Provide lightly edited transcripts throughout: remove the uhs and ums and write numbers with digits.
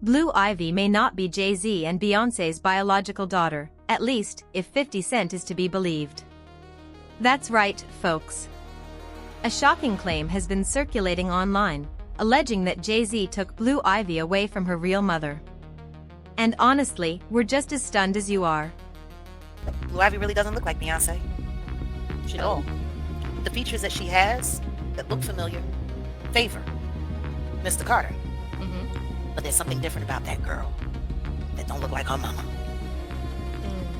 Blue Ivy may not be Jay-Z and Beyoncé's biological daughter, at least, if 50 Cent is to be believed. That's right, folks. A shocking claim has been circulating online, alleging that Jay-Z took Blue Ivy away from her real mother. And honestly, we're just as stunned as you are. Blue Ivy really doesn't look like Beyoncé. She don't. The features that she has that look familiar favor Mr. Carter. But there's something different about that girl that don't look like her mama.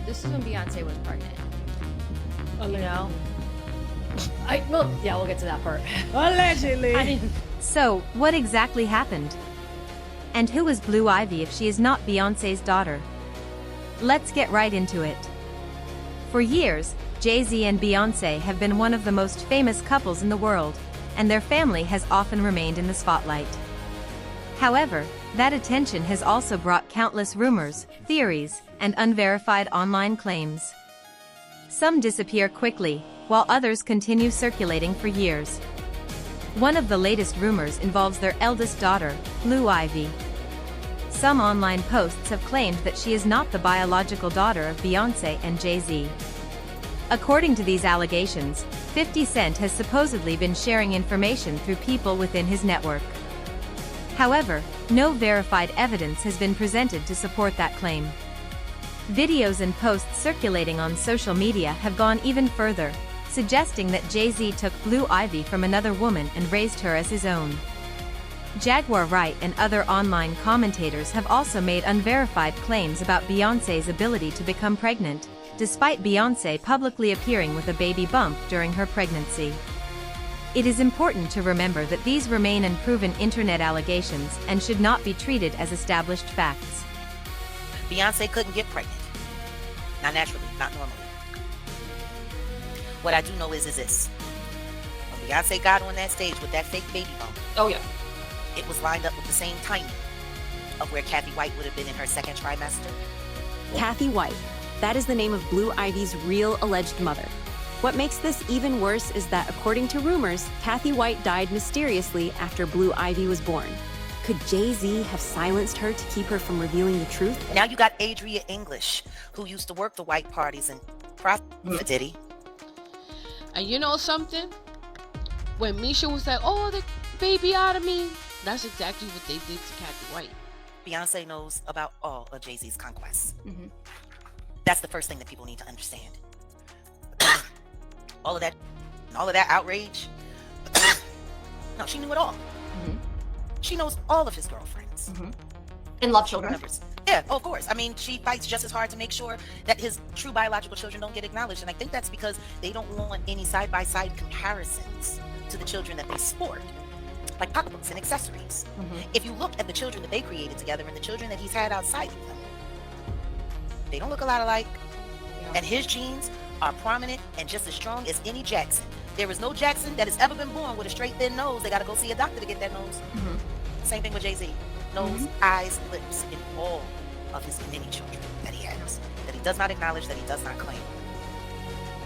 This is when Beyonce was pregnant. Allegedly. You know? We'll get to that part. Allegedly. So, what exactly happened? And who is Blue Ivy if she is not Beyoncé's daughter? Let's get right into it. For years, Jay-Z and Beyoncé have been one of the most famous couples in the world, and their family has often remained in the spotlight. However, that attention has also brought countless rumors, theories, and unverified online claims. Some disappear quickly, while others continue circulating for years. One of the latest rumors involves their eldest daughter, Blue Ivy. Some online posts have claimed that she is not the biological daughter of Beyoncé and Jay-Z. According to these allegations, 50 Cent has supposedly been sharing information through people within his network. However, no verified evidence has been presented to support that claim. Videos and posts circulating on social media have gone even further, suggesting that Jay-Z took Blue Ivy from another woman and raised her as his own. Jaguar Wright and other online commentators have also made unverified claims about Beyoncé's ability to become pregnant, despite Beyoncé publicly appearing with a baby bump during her pregnancy. It is important to remember that these remain unproven internet allegations and should not be treated as established facts. Beyoncé couldn't get pregnant. Not naturally, not normally. What I do know is this. When Beyoncé got on that stage with that fake baby bump, Oh yeah. it was lined up with the same timing of where Kathy White would have been in her second trimester. Kathy White. That is the name of Blue Ivy's real alleged mother. What makes this even worse is that, according to rumors, Kathy White died mysteriously after Blue Ivy was born. Could Jay-Z have silenced her to keep her from revealing the truth? Now you got Adria English, who used to work the white parties and prosecute Diddy. And you know something? When Misha was like, "Oh, the baby out of me," that's exactly what they did to Kathy White. Beyonce knows about all of Jay-Z's conquests. That's the first thing that people need to understand. all of that outrage. No, she knew it all. She knows all of his girlfriends. And love children. Yeah, of course. I mean, she fights just as hard to make sure that his true biological children don't get acknowledged. And I think that's because they don't want any side-by-side comparisons to the children that they sport, like pocketbooks and accessories. If you look at the children that they created together and the children that he's had outside of them, they don't look a lot alike. And his genes are prominent and just as strong as any Jackson. There is no Jackson that has ever been born with a straight, thin nose. They got to go see a doctor to get that nose. Same thing with Jay-Z. Nose, eyes, lips, in all of his many children that he has, that he does not acknowledge, that he does not claim,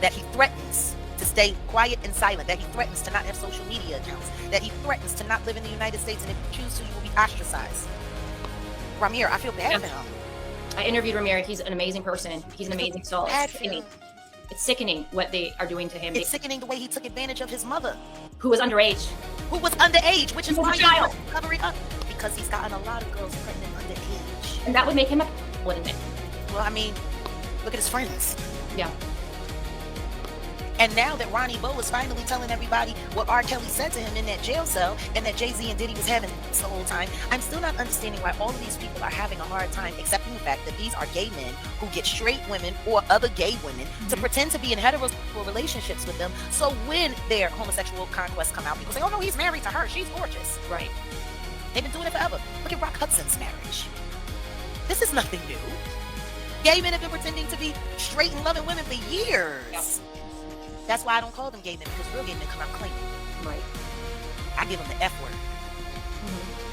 that he threatens to stay quiet and silent, that he threatens to not have social media accounts, that he threatens to not live in the United States, and if you choose to, you will be ostracized. Ramir, I feel bad for him. I interviewed Ramir. He's an amazing person. He's an amazing soul. It's sickening what they are doing to him. It's sickening the way he took advantage of his mother, Who was underage. Which is why he's covering up, because he's gotten a lot of girls pregnant underage. And that would make him a wouldn't it? Well, I mean, look at his friends. Yeah. And now that Ronnie Bo is finally telling everybody what R. Kelly said to him in that jail cell and that Jay-Z and Diddy was having sex the whole time, I'm still not understanding why all of these people are having a hard time accepting the fact that these are gay men who get straight women or other gay women to pretend to be in heterosexual relationships with them. So when their homosexual conquests come out, people say, "Oh no, he's married to her. She's gorgeous." Right. They've been doing it forever. Look at Rock Hudson's marriage. This is nothing new. Gay men have been pretending to be straight and loving women for years. Yeah. That's why I don't call them gay men, because real gay men come out claiming. Right. I give them the F word.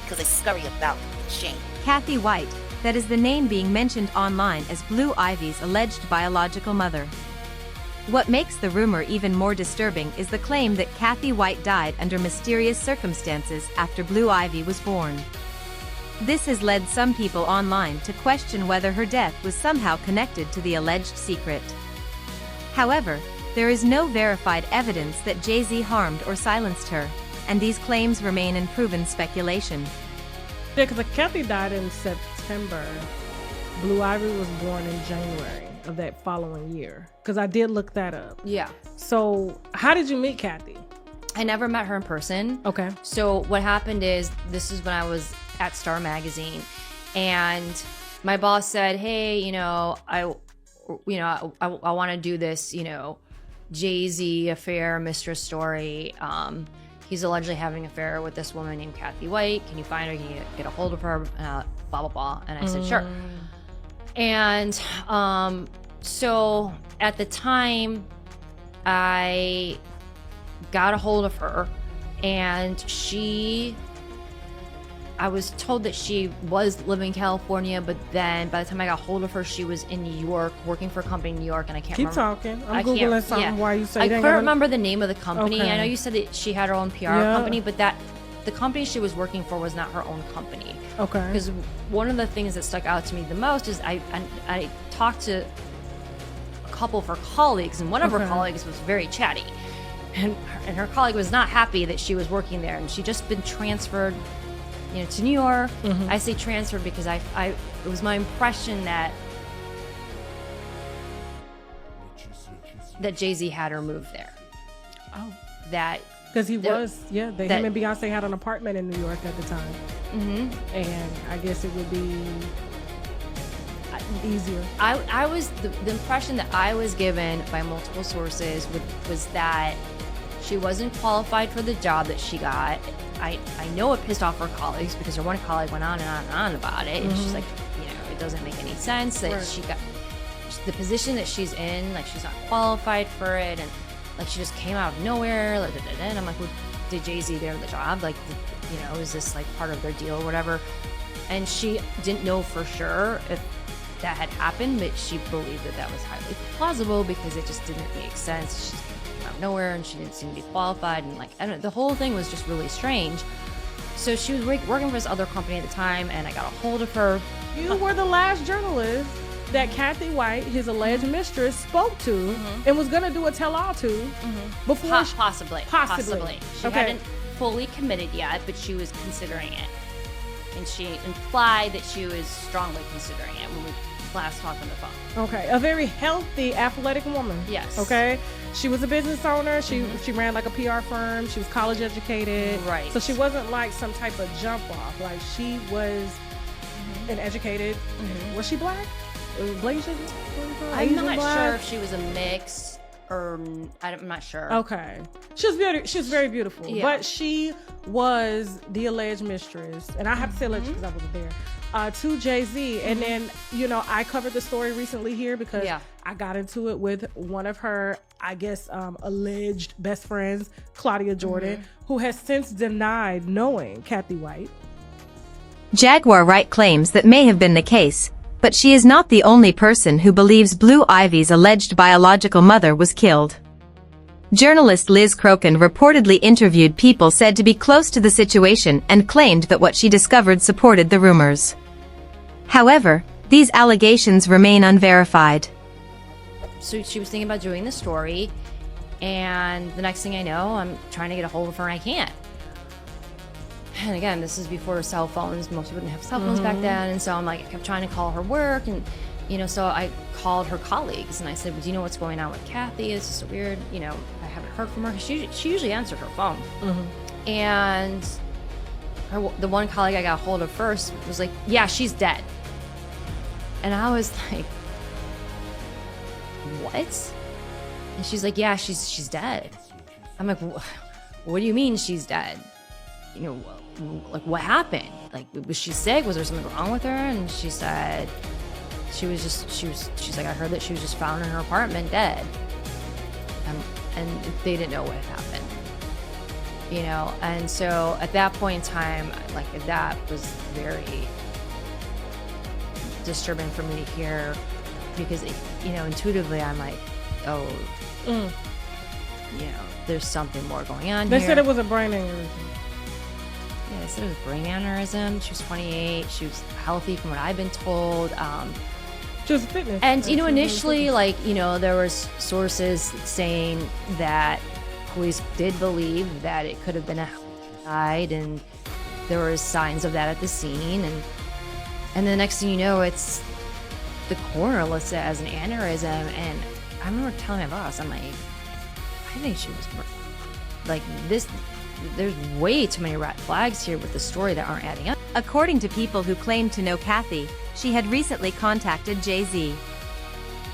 Because they scurry about with shame. Kathy White, that is the name being mentioned online as Blue Ivy's alleged biological mother. What makes the rumor even more disturbing is the claim that Kathy White died under mysterious circumstances after Blue Ivy was born. This has led some people online to question whether her death was somehow connected to the alleged secret. However, there is no verified evidence that Jay-Z harmed or silenced her, and these claims remain unproven speculation. Yeah, because Kathy died in September. Blue Ivy was born in January of that following year. Because I did look that up. Yeah. So, how did you meet Kathy? I never met her in person. Okay. So what happened is, this is when I was at Star Magazine, and my boss said, "Hey, I want to do this, Jay-Z affair, mistress story. He's allegedly having an affair with this woman named Kathy White. Can you find her? Can you get a hold of her? Blah blah blah." And I said, "Sure." And so at the time, I got a hold of her, and I was told that she was living in California, but then by the time I got a hold of her, she was in New York, working for a company in New York, and I can't Keep remember. talking. I'm Googling something while you say I that. couldn't remember the name of the company. Okay. I know you said that she had her own PR company, but the company she was working for was not her own company. Okay. Because one of the things that stuck out to me the most is I talked to a couple of her colleagues, and one of her colleagues was very chatty. And her colleague was not happy that she was working there, and she'd just been transferred, to New York. I say transferred because it was my impression that Jay-Z had her move there. Oh. That because he was, him and Beyonce had an apartment in New York at the time. And I guess it would be easier. I was the impression that I was given by multiple sources was that she wasn't qualified for the job that she got. I know it pissed off her colleagues because her one colleague went on and on and on about it, and she's like, it doesn't make any sense that she got the position that she's in, like she's not qualified for it, and like she just came out of nowhere, and I'm like, well, did Jay-Z get her the job? Like, is this like part of their deal or whatever? And she didn't know for sure if that had happened, but she believed that was highly plausible because it just didn't make sense. She came out of nowhere, and she didn't seem to be qualified, and like, I don't know, the whole thing was just really strange. So she was working for this other company at the time, and I got a hold of her. You were the last journalist that Kathy White, his alleged mistress, spoke to and was going to do a tell-all to before Possibly. She hadn't fully committed yet, but she was considering it. And she implied that she was strongly considering it when we last talked on the phone. Okay. A very healthy, athletic woman. Yes. Okay. She was a business owner. She ran like a PR firm. She was college educated. Right. So she wasn't like some type of jump off. Like, she was an educated. Was she black? Blasian? I'm not sure if she was a mix or I'm not sure. Okay. She was beautiful. She was very beautiful. Yeah. But she was the alleged mistress, and I have to say alleged because I wasn't there, to Jay-Z. And then, I covered the story recently here because I got into it with one of her, I guess, alleged best friends, Claudia Jordan, who has since denied knowing Kathy White. Jaguar Wright claims that may have been the case, but she is not the only person who believes Blue Ivy's alleged biological mother was killed. Journalist Liz Crokin reportedly interviewed people said to be close to the situation and claimed that what she discovered supported the rumors. However, these allegations remain unverified. So she was thinking about doing the story, and the next thing I know, I'm trying to get a hold of her and I can't. And again, this is before cell phones. Most people didn't have cell phones back then. And so I'm like, I kept trying to call her work. And, so I called her colleagues and I said, well, do you know what's going on with Kathy? It's just weird. I haven't heard from her. She usually answered her phone. And the one colleague I got a hold of first was like, yeah, she's dead. And I was like, what? And she's like, yeah, she's dead. I'm like, what do you mean she's dead? Like, what happened? Like, was she sick? Was there something wrong with her? And she said she's like, I heard that she was just found in her apartment dead. And they didn't know what had happened. And so at that point in time, like, that was very disturbing for me to hear because, intuitively I'm like, oh, there's something more going on They here. said it was a brain aneurysm. Yeah, they said it was brain aneurysm. She was 28. She was healthy from what I've been told. Just fitness. And, you know, initially, like, you know, there was sources saying that police did believe that it could have been a homicide, and there were signs of that at the scene. And the next thing you know, it's the coroner lists it as an aneurysm. And I remember telling my boss, I'm like, I think she was like this. There's way too many red flags here with the story that aren't adding up. According to people who claimed to know Kathy, she had recently contacted Jay-Z.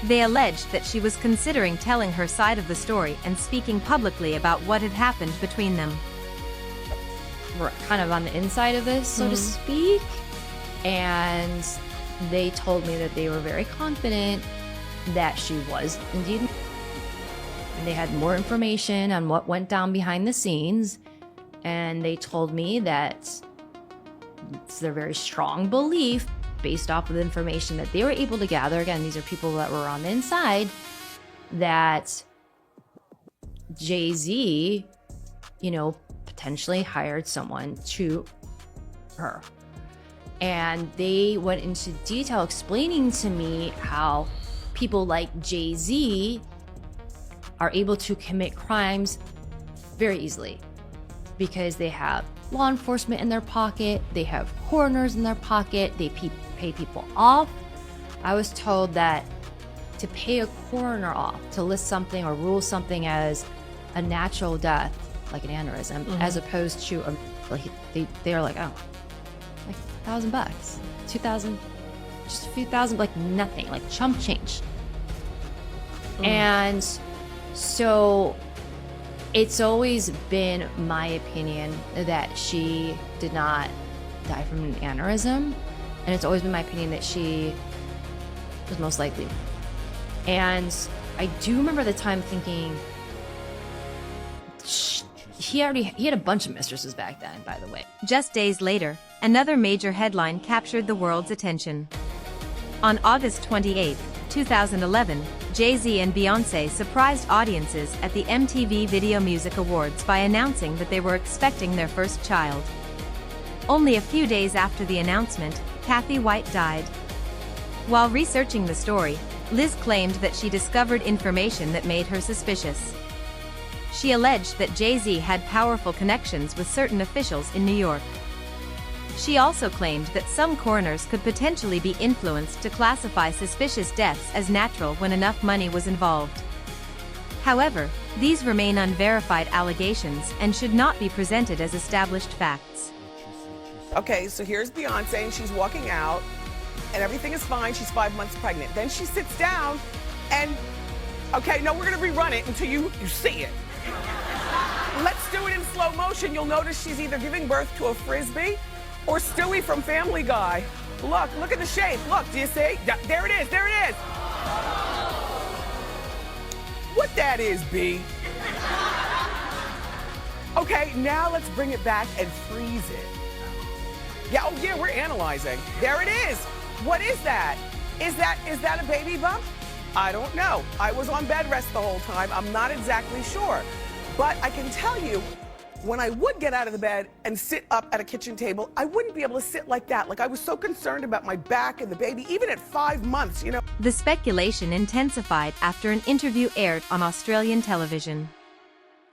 They alleged that she was considering telling her side of the story and speaking publicly about what had happened between them. We're kind of on the inside of this, so to speak. And they told me that they were very confident that she was indeed. And they had more information on what went down behind the scenes. And they told me that it's their very strong belief, based off of the information that they were able to gather. Again, these are people that were on the inside, that Jay-Z, you know, potentially hired someone to her. And they went into detail explaining to me how people like Jay-Z are able to commit crimes very easily because they have law enforcement in their pocket, they have coroners in their pocket, they pay people off. I was told that to pay a coroner off, to list something or rule something as a natural death, like an aneurysm, as opposed to they're like, oh, like $1,000, 2,000, just a few thousand, like nothing, like chump change. And so it's always been my opinion that she did not die from an aneurysm, and it's always been my opinion that she was most likely. And I do remember the time thinking, he had a bunch of mistresses back then, by the way. Just days later, another major headline captured the world's attention. On August 28, 2011, Jay-Z and Beyoncé surprised audiences at the MTV Video Music Awards by announcing that they were expecting their first child. Only a few days after the announcement, Kathy White died. While researching the story, Liz claimed that she discovered information that made her suspicious. She alleged that Jay-Z had powerful connections with certain officials in New York. She also claimed that some coroners could potentially be influenced to classify suspicious deaths as natural when enough money was involved. However, these remain unverified allegations and should not be presented as established facts. Okay, so here's Beyonce, and she's walking out, and everything is fine. She's 5 months pregnant. Then she sits down, and, okay, no, we're gonna rerun it until you see it. Let's do it in slow motion. You'll notice she's either giving birth to a Frisbee or Stewie from Family Guy. Look at the shape. Look, do you see? There it is, there it is. What that is, B? Okay, now let's bring it back and freeze it. Yeah, oh yeah, we're analyzing. There it is. What is that? Is that a baby bump? I don't know. I was on bed rest the whole time. I'm not exactly sure. But I can tell you, when I would get out of the bed and sit up at a kitchen table, I wouldn't be able to sit like that. Like, I was so concerned about my back and the baby, even at 5 months, you know. The speculation intensified after an interview aired on Australian television.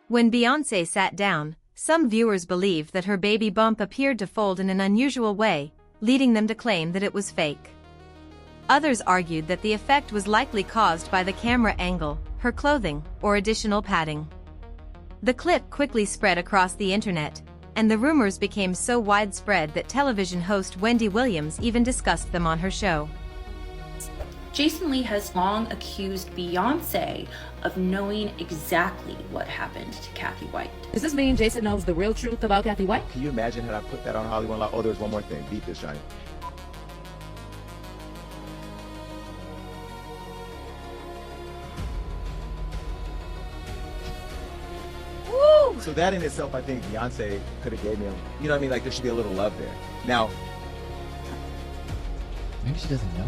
When Beyoncé sat down, some viewers believed that her baby bump appeared to fold in an unusual way, leading them to claim that it was fake. Others argued that the effect was likely caused by the camera angle, her clothing, or additional padding. The clip quickly spread across the internet, and the rumors became so widespread that television host Wendy Williams even discussed them on her show. Jason Lee has long accused Beyoncé of knowing exactly what happened to Kathy White. Does this mean Jason knows the real truth about Kathy White? Can you imagine had I put that on Hollywood Law? Oh, there's one more thing. Beat this, Johnny. So that in itself, I think Beyonce could have gave me, you know what I mean? Like, there should be a little love there. Now, maybe she doesn't know.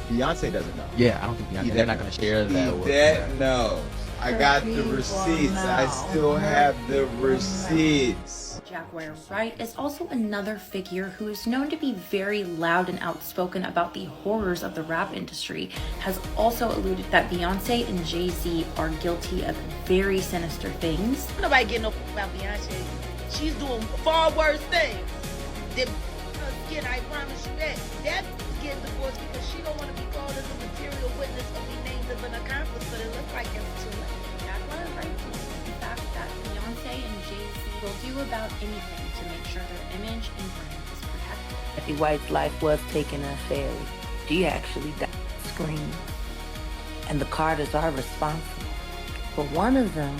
Beyonce doesn't know. Yeah, I don't think Beyonce, they're not going to share that. That knows. I got the receipts. I still have the receipts. Jaguar Wright is also another figure who is known to be very loud and outspoken about the horrors of the rap industry, has also alluded that Beyoncé and Jay-Z are guilty of very sinister things. Nobody getting no about Beyonce. She's doing far worse things than again, I promise you that. That's getting divorced because she don't want to be called as a material witness or be named as an accomplice, but it looks like it's too late. Jaguar Wright believes the fact that Beyoncé and Jay-Z will do about anything to make sure their image and brand is protected. Kathy White's life was taken unfairly. She actually died screaming. And the Carters are responsible. But one of them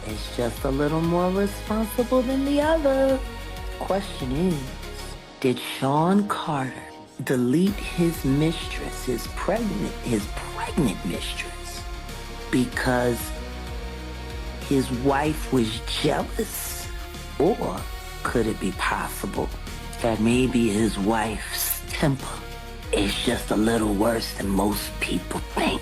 is just a little more responsible than the other. Question is, did Sean Carter delete his mistress, his pregnant mistress, because his wife was jealous? Or could it be possible that maybe his wife's temper is just a little worse than most people think?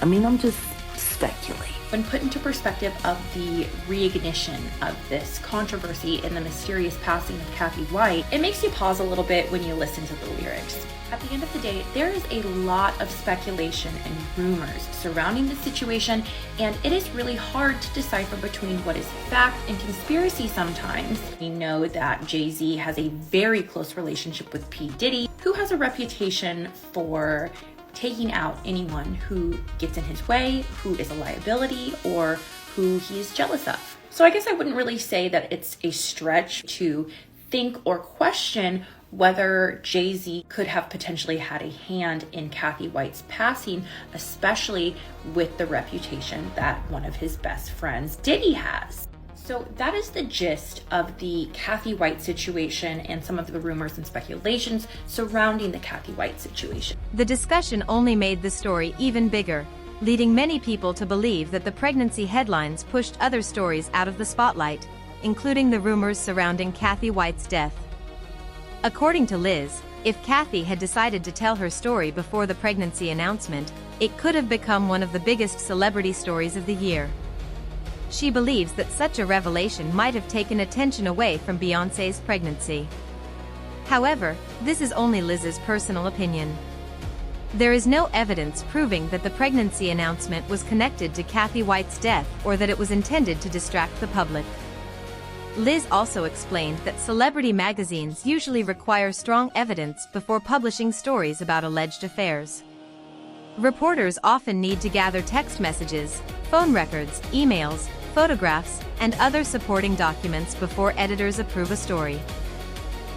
I mean, I'm just speculating. When put into perspective of the reignition of this controversy and the mysterious passing of Kathy White, it makes you pause a little bit when you listen to the lyrics. At the end of the day, there is a lot of speculation and rumors surrounding the situation, and it is really hard to decipher between what is fact and conspiracy sometimes. We know that Jay-Z has a very close relationship with P. Diddy, who has a reputation for taking out anyone who gets in his way, who is a liability, or who he is jealous of. So I guess I wouldn't really say that it's a stretch to think or question whether Jay-Z could have potentially had a hand in Kathy White's passing, especially with the reputation that one of his best friends, Diddy, has. So that is the gist of the Kathy White situation and some of the rumors and speculations surrounding the Kathy White situation. The discussion only made the story even bigger, leading many people to believe that the pregnancy headlines pushed other stories out of the spotlight, including the rumors surrounding Kathy White's death. According to Liz, if Kathy had decided to tell her story before the pregnancy announcement, it could have become one of the biggest celebrity stories of the year. She believes that such a revelation might have taken attention away from Beyoncé's pregnancy. However, this is only Liz's personal opinion. There is no evidence proving that the pregnancy announcement was connected to Kathy White's death or that it was intended to distract the public. Liz also explained that celebrity magazines usually require strong evidence before publishing stories about alleged affairs. Reporters often need to gather text messages, phone records, emails, photographs, and other supporting documents before editors approve a story.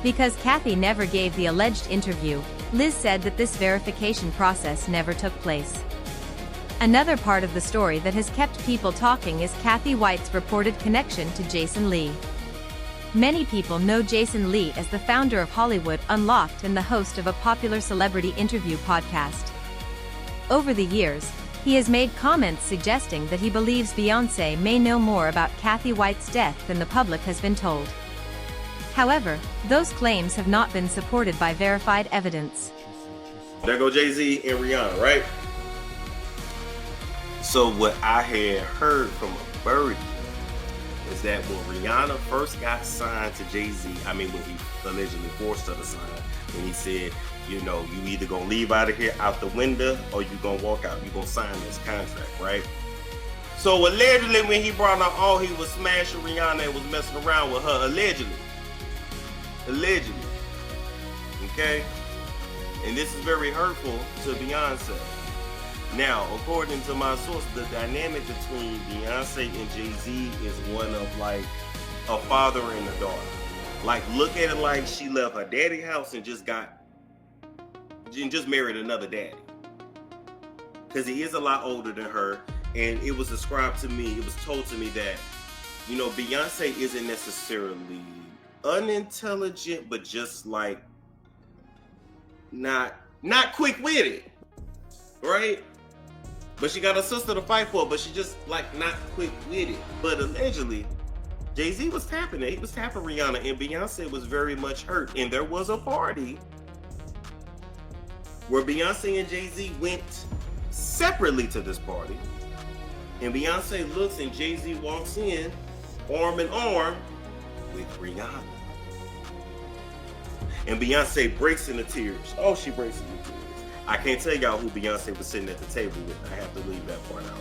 Because Kathy never gave the alleged interview, Liz said that this verification process never took place. Another part of the story that has kept people talking is Kathy White's reported connection to Jason Lee. Many people know Jason Lee as the founder of Hollywood Unlocked and the host of a popular celebrity interview podcast. Over the years, he has made comments suggesting that he believes Beyoncé may know more about Kathy White's death than the public has been told. However, those claims have not been supported by verified evidence. There go Jay-Z and Rihanna, right? So what I had heard from a birdie is that when Rihanna first got signed to Jay-Z, when he allegedly forced her to sign, when he said, you know, you either gonna leave out of here out the window or you gonna walk out, you gonna sign this contract, right? So allegedly when he brought out all he was smashing Rihanna and was messing around with her, allegedly, okay? And this is very hurtful to Beyonce. Now, according to my source, the dynamic between Beyonce and Jay-Z is one of like a father and a daughter. Like, look at it like she left her daddy's house and just married another daddy. Because he is a lot older than her, and it was described to me, it was told to me that, you know, Beyonce isn't necessarily unintelligent, but just like not quick-witted, right? But she got a sister to fight for, but she just like not quick-witted. But allegedly, Jay-Z was tapping it. He was tapping Rihanna, and Beyonce was very much hurt. And there was a party where Beyonce and Jay-Z went separately to this party. And Beyonce looks and Jay-Z walks in, arm in arm, with Rihanna. And Beyonce breaks into tears. Oh, she breaks into tears. I can't tell y'all who Beyonce was sitting at the table with. I have to leave that part out.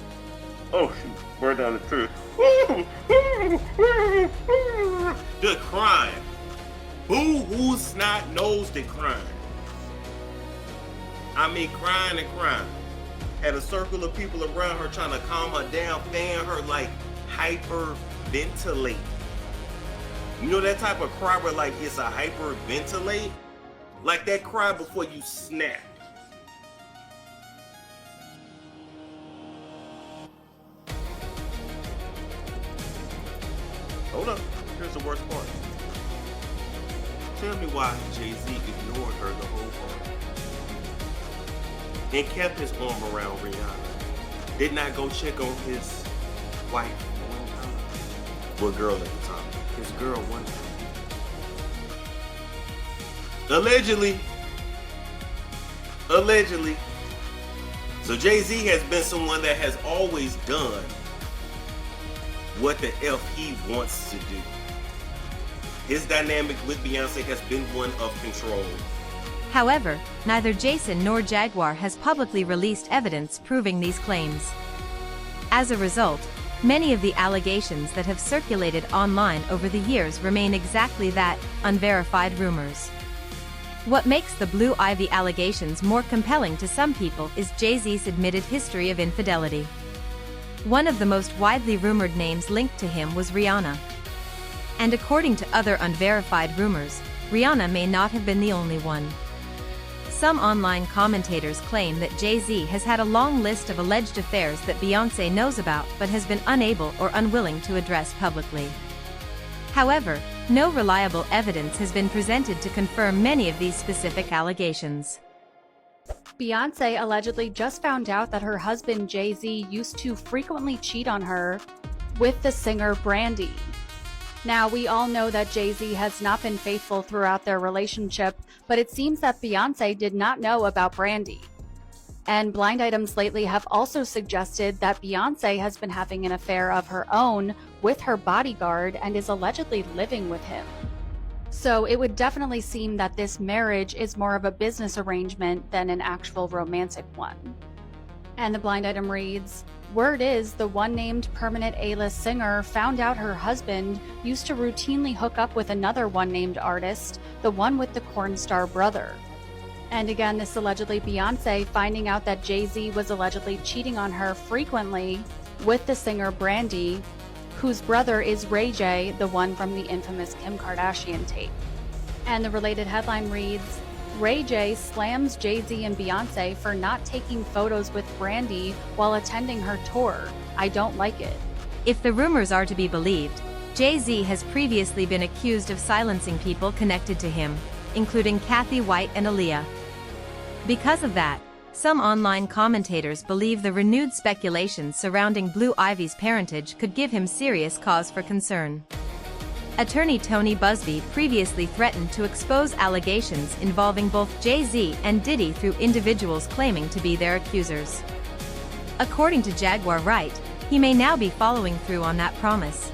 Oh, she burned down the tears. Just crying. Boo-hoo snot nosed and crying. I mean, crying and crying. Had a circle of people around her trying to calm her down, fan her, like hyperventilate. You know that type of cry where like it's a hyperventilate? Like that cry before you snap. Hold up, here's the worst part. Tell me why Jay-Z ignored her the whole part and kept his arm around Rihanna. Did not go check on his wife one time. Well, girl at the time. His girl one time. Allegedly. So Jay-Z has been someone that has always done what the F he wants to do. His dynamic with Beyonce has been one of control. However, neither Jason nor Jaguar has publicly released evidence proving these claims. As a result, many of the allegations that have circulated online over the years remain exactly that, unverified rumors. What makes the Blue Ivy allegations more compelling to some people is Jay-Z's admitted history of infidelity. One of the most widely rumored names linked to him was Rihanna. And according to other unverified rumors, Rihanna may not have been the only one. Some online commentators claim that Jay-Z has had a long list of alleged affairs that Beyoncé knows about but has been unable or unwilling to address publicly. However, no reliable evidence has been presented to confirm many of these specific allegations. Beyoncé allegedly just found out that her husband Jay-Z used to frequently cheat on her with the singer Brandy. Now, we all know that Jay-Z has not been faithful throughout their relationship, but it seems that Beyoncé did not know about Brandy. And blind items lately have also suggested that Beyoncé has been having an affair of her own with her bodyguard and is allegedly living with him. So it would definitely seem that this marriage is more of a business arrangement than an actual romantic one. And the blind item reads, word is the one named permanent A-list singer found out her husband used to routinely hook up with another one named artist, the one with the corn star brother. And again, this allegedly Beyoncé finding out that Jay-Z was allegedly cheating on her frequently with the singer Brandy, whose brother is Ray J, the one from the infamous Kim Kardashian tape. And the related headline reads, Ray J slams Jay-Z and Beyoncé for not taking photos with Brandy while attending her tour. I don't like it. If the rumors are to be believed, Jay-Z has previously been accused of silencing people connected to him, including Kathy White and Aaliyah. Because of that, some online commentators believe the renewed speculation surrounding Blue Ivy's parentage could give him serious cause for concern. Attorney Tony Busby previously threatened to expose allegations involving both Jay-Z and Diddy through individuals claiming to be their accusers. According to Jaguar Wright, he may now be following through on that promise.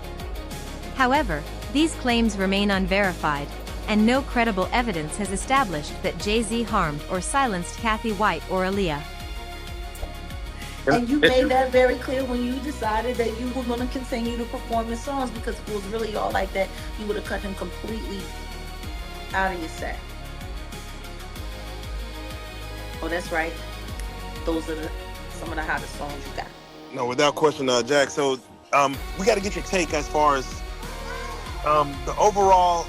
However, these claims remain unverified, and no credible evidence has established that Jay-Z harmed or silenced Kathy White or Aaliyah. And you made that very clear when you decided that you were going to continue to perform his songs, because if it was really all like that, you would have cut him completely out of your set. Oh, that's right. Those are some of the hottest songs you got. No, without question, Jack. So we got to get your take as far as the overall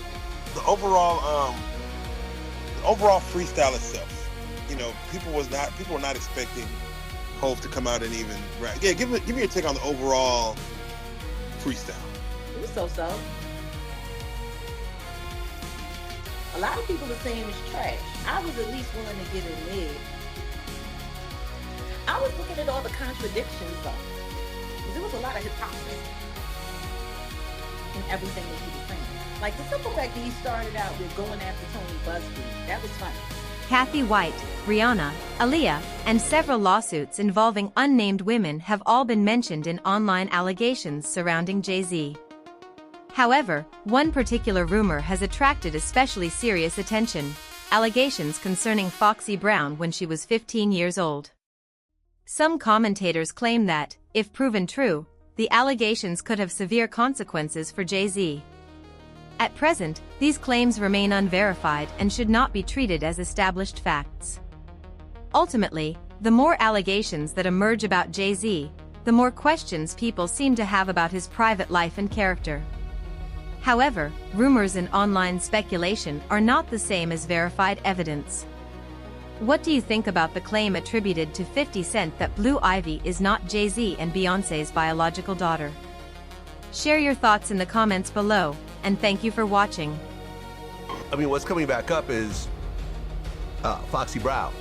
freestyle itself. You know, people were not expecting Hov to come out and even rap. Yeah, give me your take on the overall freestyle. It was so-so. A lot of people are saying it's trash. I was at least willing to give it mid. I was looking at all the contradictions though. There was a lot of hypocrisy in everything that he was saying. Like the simple fact that he started out with going after Tony Busby, that was funny. Kathy White, Rihanna, Aaliyah, and several lawsuits involving unnamed women have all been mentioned in online allegations surrounding Jay-Z. However, one particular rumor has attracted especially serious attention: allegations concerning Foxy Brown when she was 15 years old. Some commentators claim that, if proven true, the allegations could have severe consequences for Jay-Z. At present, these claims remain unverified and should not be treated as established facts. Ultimately, the more allegations that emerge about Jay-Z, the more questions people seem to have about his private life and character. However, rumors and online speculation are not the same as verified evidence. What do you think about the claim attributed to 50 Cent that Blue Ivy is not Jay-Z and Beyoncé's biological daughter? Share your thoughts in the comments below, and thank you for watching. I mean, what's coming back up is Foxy Brown.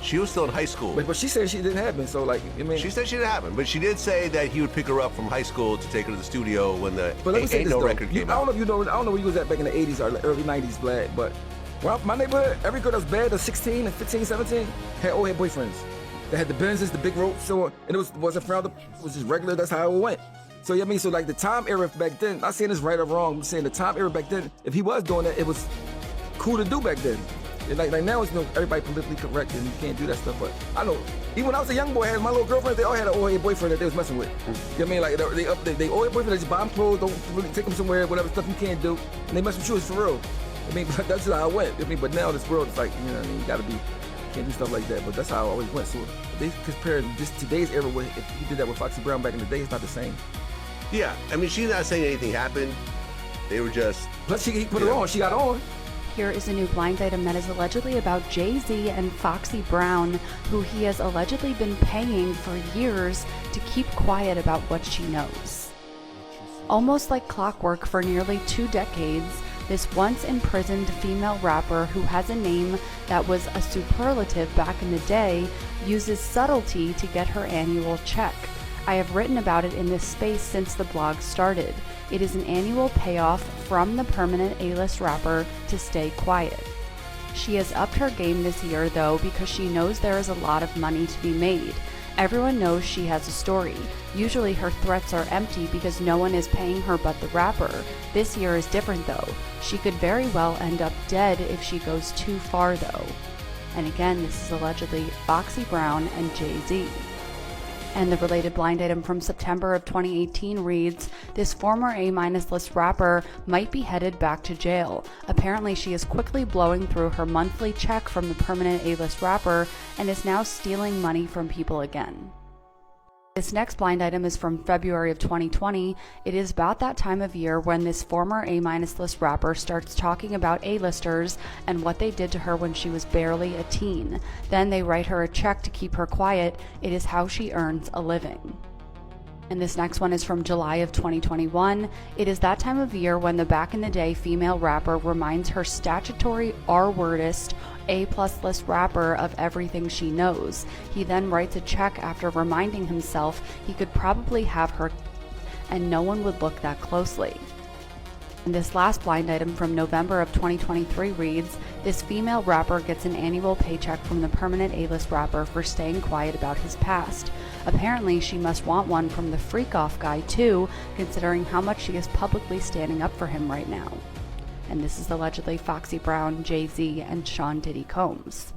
She was still in high school. But she said she didn't happen, so like, I mean... She said she didn't happen, but she did say that he would pick her up from high school to take her to the studio when the Ain't No record came out. I don't know where you was at back in the 80s or early 90s, Vlad, but my neighborhood, every girl that's bad, 16 and 15, 17, had old head boyfriends. They had the Benzes, the big ropes, so, and it wasn't frowned up, it was just regular, that's how it went. So, I mean, so like the time era back then, not saying it's right or wrong, I'm saying the time era back then, if he was doing that, it was cool to do back then. And like now, it's everybody politically correct and you can't do that stuff. But I know, even when I was a young boy, I had my little girlfriend, they all had an old head boyfriend that they was messing with. You know what I mean? Like they old head boyfriend, they just buy them clothes, don't really take them somewhere, whatever stuff you can't do, and they mess with you, it's for real. I mean, that's how I went. I mean, but now this world is like, you know what I mean? You gotta can't do stuff like that. But that's how I always went. So if they compare today's era with, if you did that with Foxy Brown back in the day, it's not the same. Yeah, I mean, she's not saying anything happened. They were just... Plus, he put her on. She got on. Here is a new blind item that is allegedly about Jay-Z and Foxy Brown, who he has allegedly been paying for years to keep quiet about what she knows. Almost like clockwork for nearly 2 decades, this once imprisoned female rapper who has a name that was a superlative back in the day uses subtlety to get her annual check. I have written about it in this space since the blog started. It is an annual payoff from the permanent A-list rapper to stay quiet. She has upped her game this year though because she knows there is a lot of money to be made. Everyone knows she has a story. Usually her threats are empty because no one is paying her but the rapper. This year is different though. She could very well end up dead if she goes too far though. And again, this is allegedly Foxy Brown and Jay-Z. And the related blind item from September of 2018 reads, this former A-list rapper might be headed back to jail. Apparently she is quickly blowing through her monthly check from the permanent A-list rapper and is now stealing money from people again. This next blind item is from February of 2020. It is about that time of year when this former A-list rapper starts talking about A-listers and what they did to her when she was barely a teen. Then they write her a check to keep her quiet. It is how she earns a living. And this next one is from July of 2021. It is that time of year when the back in the day female rapper reminds her statutory R-wordist A+ list rapper of everything she knows. He then writes a check after reminding himself he could probably have her and no one would look that closely. And this last blind item from November of 2023 reads, this female rapper gets an annual paycheck from the permanent A-list rapper for staying quiet about his past. Apparently she must want one from the freak-off guy too, considering how much she is publicly standing up for him right now. And this is allegedly Foxy Brown, Jay-Z, and Sean Diddy Combs.